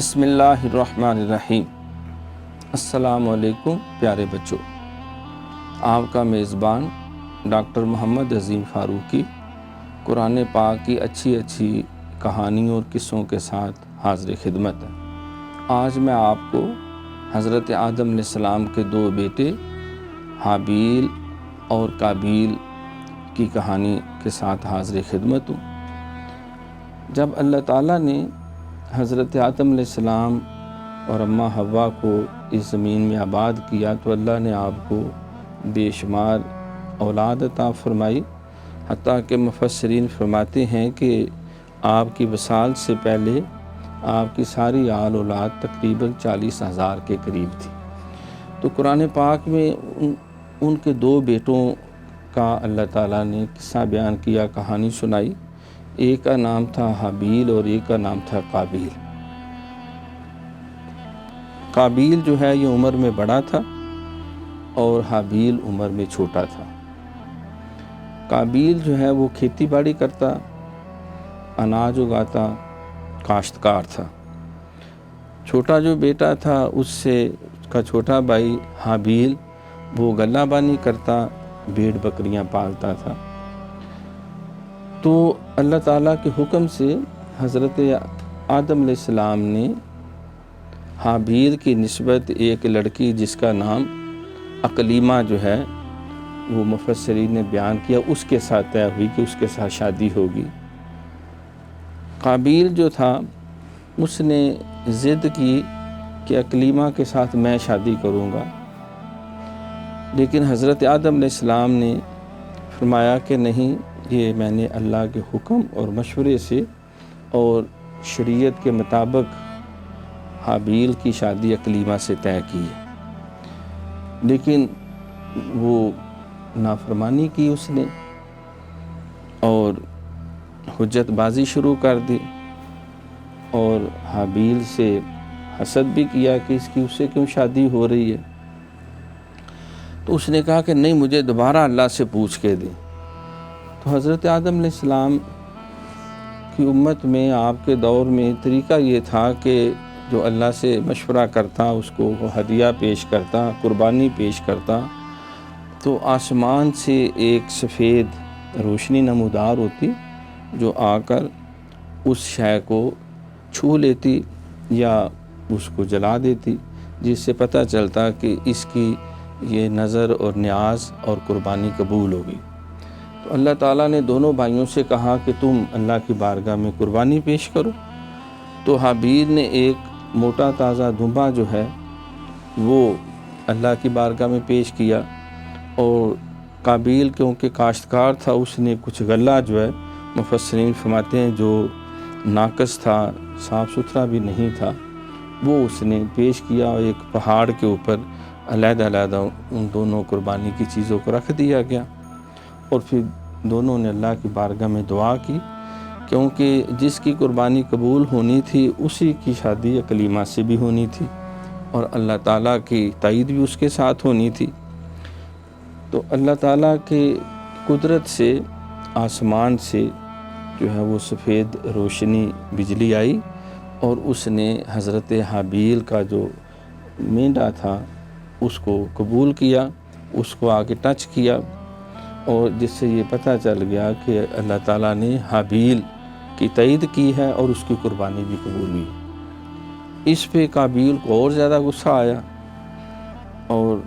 بسم اللہ الرحمن الرحیم۔ السلام علیکم پیارے بچوں، آپ کا میزبان ڈاکٹر محمد عظیم فاروقی قرآن پاک کی اچھی کہانیوں اور قصوں کے ساتھ حاضر خدمت ہے۔ آج میں آپ کو حضرت آدم علیہ السلام کے دو بیٹے حابیل اور قابیل کی کہانی کے ساتھ حاضر خدمت ہوں۔ جب اللہ تعالیٰ نے حضرت آدم علیہ السلام اور اماں حوا کو اس زمین میں آباد کیا تو اللہ نے آپ کو بے شمار اولاد عطا فرمائی، حتیٰ کہ مفسرین فرماتے ہیں کہ آپ کی وصال سے پہلے آپ کی ساری آل اولاد تقریباً 40,000 کے قریب تھی۔ تو قرآن پاک میں ان کے دو بیٹوں کا اللہ تعالیٰ نے قصہ بیان کیا، کہانی سنائی۔ ایک کا نام تھا حابیل اور ایک کا نام تھا قابیل۔ قابیل جو ہے یہ عمر میں بڑا تھا اور حابیل عمر میں چھوٹا تھا۔ قابیل جو ہے وہ کھیتی باڑی کرتا، اناج اگاتا، کاشتکار تھا۔ چھوٹا جو بیٹا تھا اس کا چھوٹا بھائی حابیل وہ غلہ بانی کرتا، بھیڑ بکریاں پالتا تھا۔ تو اللہ تعالیٰ کے حکم سے حضرت آدم علیہ السلام نے حابیل کی نسبت ایک لڑکی جس کا نام اقلیمہ جو ہے وہ مفسرین نے بیان کیا، اس کے ساتھ طے ہوئی کہ اس کے ساتھ شادی ہوگی۔ قابیل جو تھا اس نے ضد کی کہ اقلیمہ کے ساتھ میں شادی کروں گا، لیکن حضرت آدم علیہ السلام نے فرمایا کہ نہیں، یہ میں نے اللہ کے حکم اور مشورے سے اور شریعت کے مطابق حابیل کی شادی اقلیمہ سے طے کی ہے۔ لیکن وہ نافرمانی کی اس نے اور حجت بازی شروع کر دی اور حابیل سے حسد بھی کیا کہ اس سے کیوں شادی ہو رہی ہے۔ تو اس نے کہا کہ نہیں، مجھے دوبارہ اللہ سے پوچھ کے دیں۔ تو حضرت آدم علیہ السلام کی امت میں، آپ کے دور میں طریقہ یہ تھا کہ جو اللہ سے مشورہ کرتا اس کو ہدیہ پیش کرتا، قربانی پیش کرتا، تو آسمان سے ایک سفید روشنی نمودار ہوتی جو آ کر اس شے کو چھو لیتی یا اس کو جلا دیتی، جس سے پتہ چلتا کہ اس کی یہ نظر اور نیاز اور قربانی قبول ہوگی۔ تو اللہ تعالیٰ نے دونوں بھائیوں سے کہا کہ تم اللہ کی بارگاہ میں قربانی پیش کرو۔ تو حابیل نے ایک موٹا تازہ دمبا جو ہے وہ اللہ کی بارگاہ میں پیش کیا، اور قابیل کیونکہ کاشتکار تھا اس نے کچھ غلہ جو ہے، مفسرین فرماتے ہیں جو ناقص تھا، صاف ستھرا بھی نہیں تھا، وہ اس نے پیش کیا، اور ایک پہاڑ کے اوپر علیحدہ ان دونوں قربانی کی چیزوں کو رکھ دیا گیا، اور پھر دونوں نے اللہ کی بارگاہ میں دعا کی، کیونکہ جس کی قربانی قبول ہونی تھی اسی کی شادی اقلیمہ سے بھی ہونی تھی، اور اللہ تعالیٰ کی تائید بھی اس کے ساتھ ہونی تھی۔ تو اللہ تعالیٰ کے قدرت سے آسمان سے جو ہے وہ سفید روشنی بجلی آئی، اور اس نے حضرت حابیل کا جو مینڈا تھا اس کو قبول کیا، اس کو آگے ٹچ کیا، اور جس سے یہ پتہ چل گیا کہ اللہ تعالیٰ نے حابیل کی تائید کی ہے اور اس کی قربانی بھی قبول ہوئی۔ اس پہ قابیل کو اور زیادہ غصہ آیا، اور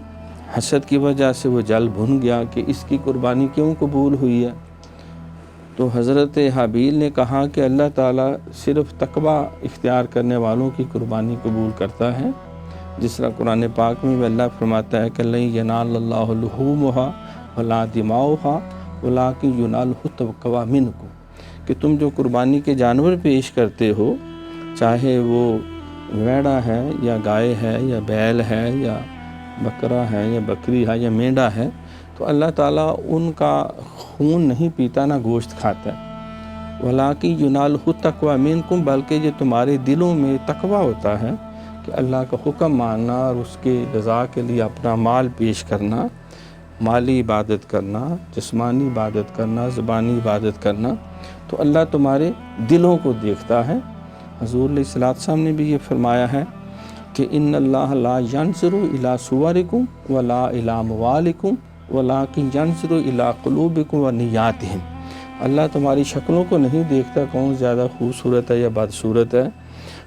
حسد کی وجہ سے وہ جل بھن گیا کہ اس کی قربانی کیوں قبول ہوئی ہے۔ تو حضرت حابیل نے کہا کہ اللہ تعالیٰ صرف تقوی اختیار کرنے والوں کی قربانی قبول کرتا ہے، جس طرح قرآن پاک میں بھی اللہ فرماتا ہے کہ لَن يَنَالَ اللَّهُ لُحُومُهَا وَلَا دِمَاؤُهَا وَلَٰكِن يَنَالُهُ التَّقْوَىٰ مِنكُمْ، کہ تم جو قربانی کے جانور پیش کرتے ہو، چاہے وہ ویڑا ہے یا گائے ہے یا بیل ہے یا بکرا ہے یا بکری ہے یا مینڈا ہے، تو اللہ تعالیٰ ان کا خون نہیں پیتا، نہ گوشت کھاتا ہے۔ وَلَٰكِن يَنَالُهُ التَّقْوَىٰ مِنكُمْ، بلکہ یہ تمہارے دلوں میں تقویٰ ہوتا ہے کہ اللہ کا حکم ماننا اور اس کے رضا کے لیے اپنا مال پیش کرنا، مالی عبادت کرنا، جسمانی عبادت کرنا، زبانی عبادت کرنا، تو اللہ تمہارے دلوں کو دیکھتا ہے، حضور علیہ الصلوۃ والسلام نے بھی یہ فرمایا ہے کہ ان اللہ لا ینظر الی صورکم ولا الی اموالکم ولکن ینظر الی قلوبکم ونیاتہم، اللہ تمہاری شکلوں کو نہیں دیکھتا کون زیادہ خوبصورت ہے یا بدصورت ہے،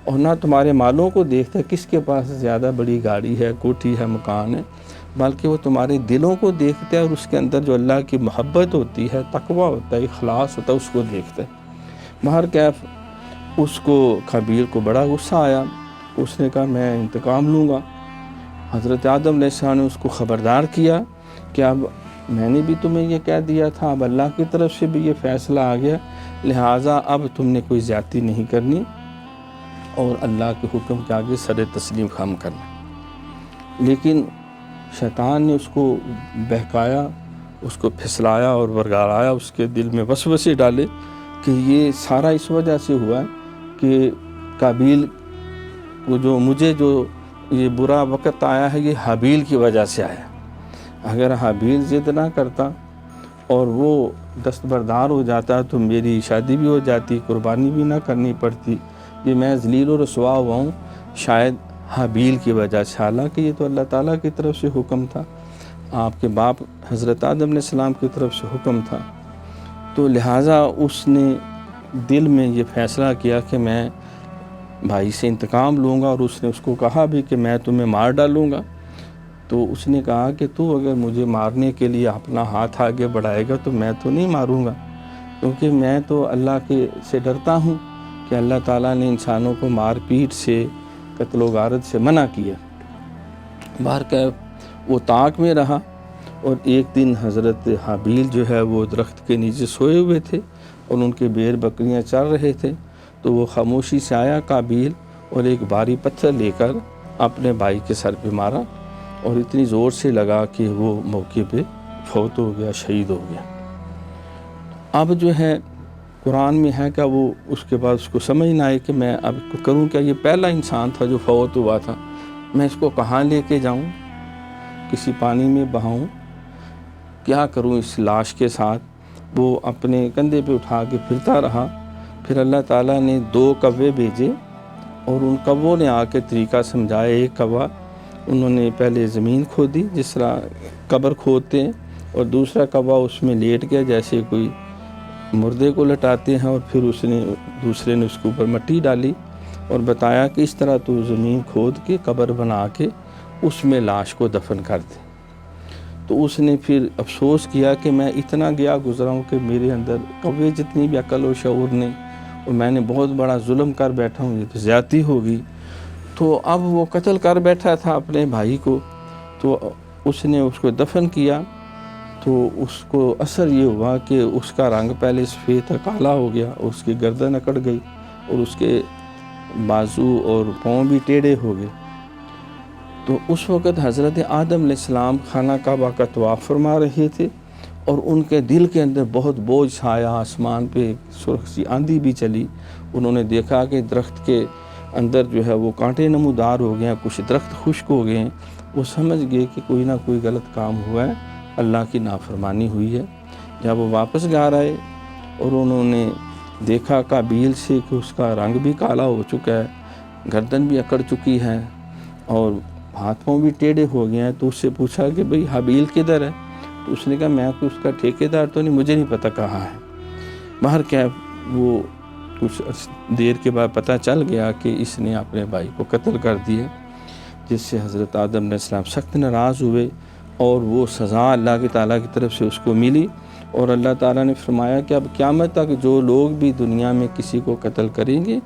اور نہ تمہارے مالوں کو دیکھتا کس کے پاس زیادہ بڑی گاڑی ہے، کوٹھی ہے، مکان ہے، بلکہ وہ تمہارے دلوں کو دیکھتا ہے، اور اس کے اندر جو اللہ کی محبت ہوتی ہے، تقوی ہوتا ہے، اخلاص ہوتا ہے، اس کو دیکھتا ہے۔ بہرکیف اس کو قابیل کو بڑا غصہ آیا، اس نے کہا میں انتقام لوں گا۔ حضرت آدم علیہ السلام نے اس کو خبردار کیا کہ اب میں نے بھی تمہیں یہ کہہ دیا تھا، اب اللہ کی طرف سے بھی یہ فیصلہ آ گیا، لہٰذا اب تم نے کوئی زیادتی نہیں کرنی اور اللہ کے حکم کے آگے سر تسلیم خم کرنا۔ لیکن شیطان نے اس کو بہکایا، اس کو پھسلایا اور ورگلایا، اس کے دل میں وسوسے ڈالے کہ یہ سارا اس وجہ سے ہوا ہے کہ قابیل کو مجھے جو یہ برا وقت آیا ہے یہ حابیل کی وجہ سے آیا۔ اگر حابیل ضد نہ کرتا اور وہ دستبردار ہو جاتا تو میری شادی بھی ہو جاتی، قربانی بھی نہ کرنی پڑتی، یہ میں ذلیل و رسوا ہوا ہوں شاید حابیل کی وجہ سے، حالانکہ یہ تو اللہ تعالیٰ کی طرف سے حکم تھا، آپ کے باپ حضرت آدم علیہ السلام کی طرف سے حکم تھا۔ تو لہٰذا اس نے دل میں یہ فیصلہ کیا کہ میں بھائی سے انتقام لوں گا، اور اس نے اس کو کہا بھی کہ میں تمہیں مار ڈالوں گا۔ تو اس نے کہا کہ تو اگر مجھے مارنے کے لیے اپنا ہاتھ آگے بڑھائے گا تو میں تو نہیں ماروں گا، کیونکہ میں تو اللہ سے ڈرتا ہوں کہ اللہ تعالیٰ نے انسانوں کو مار پیٹ سے، قتل و غارت سے منع کیا۔ بہرکیف وہ طاق میں رہا، اور ایک دن حضرت حابیل جو ہے وہ درخت کے نیچے سوئے ہوئے تھے اور ان کے بیر بکریاں چر رہے تھے، تو وہ خاموشی سے آیا قابیل اور ایک بھاری پتھر لے کر اپنے بھائی کے سر پہ مارا، اور اتنی زور سے لگا کہ وہ موقع پہ فوت ہو گیا، شہید ہو گیا۔ اب جو ہے قرآن میں ہے کہ وہ اس کے بعد اس کو سمجھ نہ آئے کہ میں اب کروں کیا، یہ پہلا انسان تھا جو فوت ہوا تھا، میں اس کو کہاں لے کے جاؤں، کسی پانی میں بہاؤں، کیا کروں اس لاش کے ساتھ۔ وہ اپنے کندھے پہ اٹھا کے پھرتا رہا، پھر اللہ تعالیٰ نے 2 کوے بھیجے، اور ان کووں نے آ کے طریقہ سمجھایا۔ ایک کوا انہوں نے پہلے زمین کھودی جس طرح قبر کھودتے ہیں، اور دوسرا کوا اس میں لیٹ گیا جیسے کوئی مردے کو لٹاتے ہیں، اور پھر دوسرے نے اس کے اوپر مٹی ڈالی اور بتایا کہ اس طرح تو زمین کھود کے قبر بنا کے اس میں لاش کو دفن کر دے۔ تو اس نے پھر افسوس کیا کہ میں اتنا گیا گزرا ہوں کہ میرے اندر کوے جتنی بھی عقل و شعور نہیں، اور میں نے بہت بڑا ظلم کر بیٹھا ہوں، یہ تو زیادتی ہوگی۔ تو اب وہ قتل کر بیٹھا تھا اپنے بھائی کو، تو اس نے اس کو دفن کیا، تو اس کو اثر یہ ہوا کہ اس کا رنگ پہلے سفید تھا کالا ہو گیا، اور اس کی گردن اکڑ گئی، اور اس کے بازو اور پاؤں بھی ٹیڑھے ہو گئے۔ تو اس وقت حضرت آدم علیہ السلام خانہ کعبہ کا طواف فرما رہے تھے، اور ان کے دل کے اندر بہت بوجھ چھایا، آسمان پہ سرخ سی آندھی بھی چلی۔ انہوں نے دیکھا کہ درخت کے اندر جو ہے وہ کانٹے نمودار ہو گئے ہیں، کچھ درخت خشک ہو گئے ہیں۔ وہ سمجھ گئے کہ کوئی نہ کوئی غلط کام ہوا ہے، اللہ کی نافرمانی ہوئی ہے۔ جب وہ واپس گھر آئے اور انہوں نے دیکھا قابیل سے کہ اس کا رنگ بھی کالا ہو چکا ہے، گردن بھی اکڑ چکی ہے، اور ہاتھ پاؤں بھی ٹیڑھے ہو گئے ہیں، تو اس سے پوچھا کہ بھئی حابیل کدھر ہے؟ تو اس نے کہا میں کوئی اس کا ٹھیکیدار تو نہیں، مجھے نہیں پتہ کہاں ہے۔ باہر کیا وہ کچھ دیر کے بعد پتہ چل گیا کہ اس نے اپنے بھائی کو قتل کر دیا، جس سے حضرت آدم علیہ السلام سخت ناراض ہوئے، اور وہ سزا اللہ کی تعالیٰ کی طرف سے اس کو ملی۔ اور اللہ تعالیٰ نے فرمایا کہ اب قیامت تک جو لوگ بھی دنیا میں کسی کو قتل کریں گے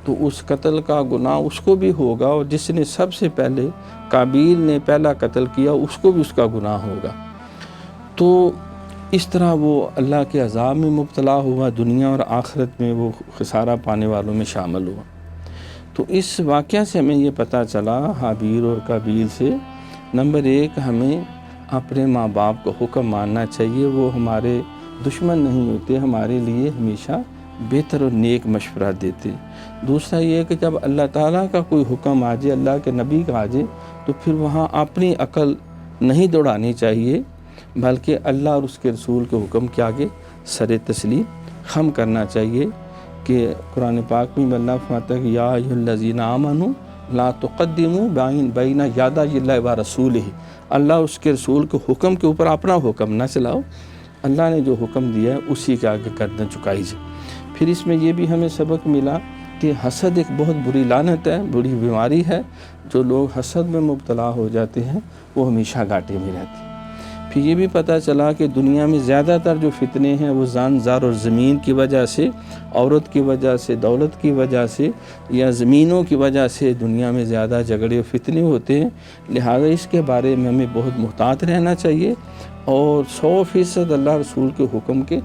تو اس قتل کا گناہ اس کو بھی ہوگا، اور جس نے سب سے پہلے قابیل نے پہلا قتل کیا اس کو بھی اس کا گناہ ہوگا۔ تو اس طرح وہ اللہ کے عذاب میں مبتلا ہوا، دنیا اور آخرت میں وہ خسارہ پانے والوں میں شامل ہوا۔ تو اس واقعہ سے ہمیں یہ پتہ چلا حابیل اور قابیل سے، نمبر 1 ہمیں اپنے ماں باپ کو حکم ماننا چاہیے، وہ ہمارے دشمن نہیں ہوتے، ہمارے لیے ہمیشہ بہتر اور نیک مشورہ دیتے۔ دوسرا یہ کہ جب اللہ تعالیٰ کا کوئی حکم آ جائے، اللہ کے نبی کا آ جائے، تو پھر وہاں اپنی عقل نہیں دوڑانی چاہیے، بلکہ اللہ اور اس کے رسول کے حکم کے آگے سر تسلیم خم کرنا چاہیے۔ کہ قرآن پاک میں اللہ فرماتا ہے کہ یا ایھا الذین آمنوا لا تقدموا بین یدی اللہ و رسولہ، اللہ اس کے رسول کے حکم کے اوپر اپنا حکم نہ چلاؤ، اللہ نے جو حکم دیا ہے اسی کے آگے گردن چکائی جائے۔ پھر اس میں یہ بھی ہمیں سبق ملا کہ حسد ایک بہت بری لعنت ہے، بری بیماری ہے، جو لوگ حسد میں مبتلا ہو جاتے ہیں وہ ہمیشہ گھاٹے میں رہتے ہیں۔ پھر یہ بھی پتہ چلا کہ دنیا میں زیادہ تر جو فتنے ہیں وہ زان زار اور زمین کی وجہ سے، عورت کی وجہ سے، دولت کی وجہ سے یا زمینوں کی وجہ سے دنیا میں زیادہ جھگڑے و فتنے ہوتے ہیں، لہذا اس کے بارے میں ہمیں بہت محتاط رہنا چاہیے اور 100% اللہ رسول کے حکم کے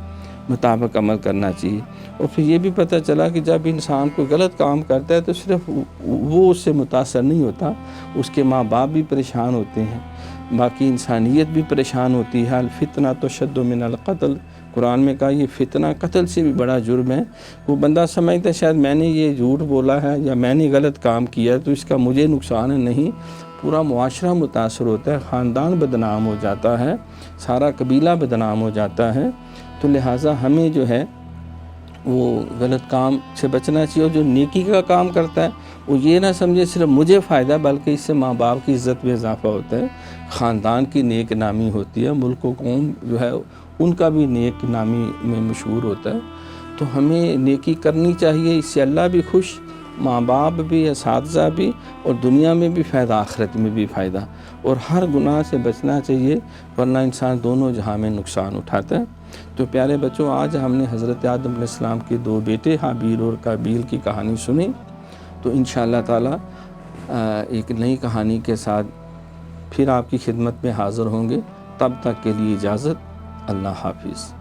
مطابق عمل کرنا چاہیے۔ اور پھر یہ بھی پتہ چلا کہ جب انسان کوئی غلط کام کرتا ہے تو صرف وہ اس سے متاثر نہیں ہوتا، اس کے ماں باپ بھی پریشان ہوتے ہیں، باقی انسانیت بھی پریشان ہوتی ہے۔ الفتنہ تشد من القتل، قرآن میں کہا یہ فتنہ قتل سے بھی بڑا جرم ہے۔ وہ بندہ سمجھتا ہے شاید میں نے یہ جھوٹ بولا ہے یا میں نے غلط کام کیا ہے تو اس کا مجھے نقصان ہے، نہیں، پورا معاشرہ متاثر ہوتا ہے، خاندان بدنام ہو جاتا ہے، سارا قبیلہ بدنام ہو جاتا ہے۔ تو لہٰذا ہمیں جو ہے وہ غلط کام سے بچنا چاہیے، اور جو نیکی کا کام کرتا ہے وہ یہ نہ سمجھے صرف مجھے فائدہ، بلکہ اس سے ماں باپ کی عزت میں اضافہ ہوتا ہے، خاندان کی نیک نامی ہوتی ہے، ملک و قوم جو ہے ان کا بھی نیک نامی میں مشہور ہوتا ہے۔ تو ہمیں نیکی کرنی چاہیے، اس سے اللہ بھی خوش، ماں باپ بھی، اساتذہ بھی، اور دنیا میں بھی فائدہ، آخرت میں بھی فائدہ، اور ہر گناہ سے بچنا چاہیے ورنہ انسان دونوں جہاں میں نقصان اٹھاتا ہے۔ تو پیارے بچوں، آج ہم نے حضرت آدم علیہ السلام کے 2 بیٹے حابیل اور قابیل کی کہانی سنی، تو انشاءاللہ تعالی ایک نئی کہانی کے ساتھ پھر آپ کی خدمت میں حاضر ہوں گے۔ تب تک کے لیے اجازت، اللہ حافظ۔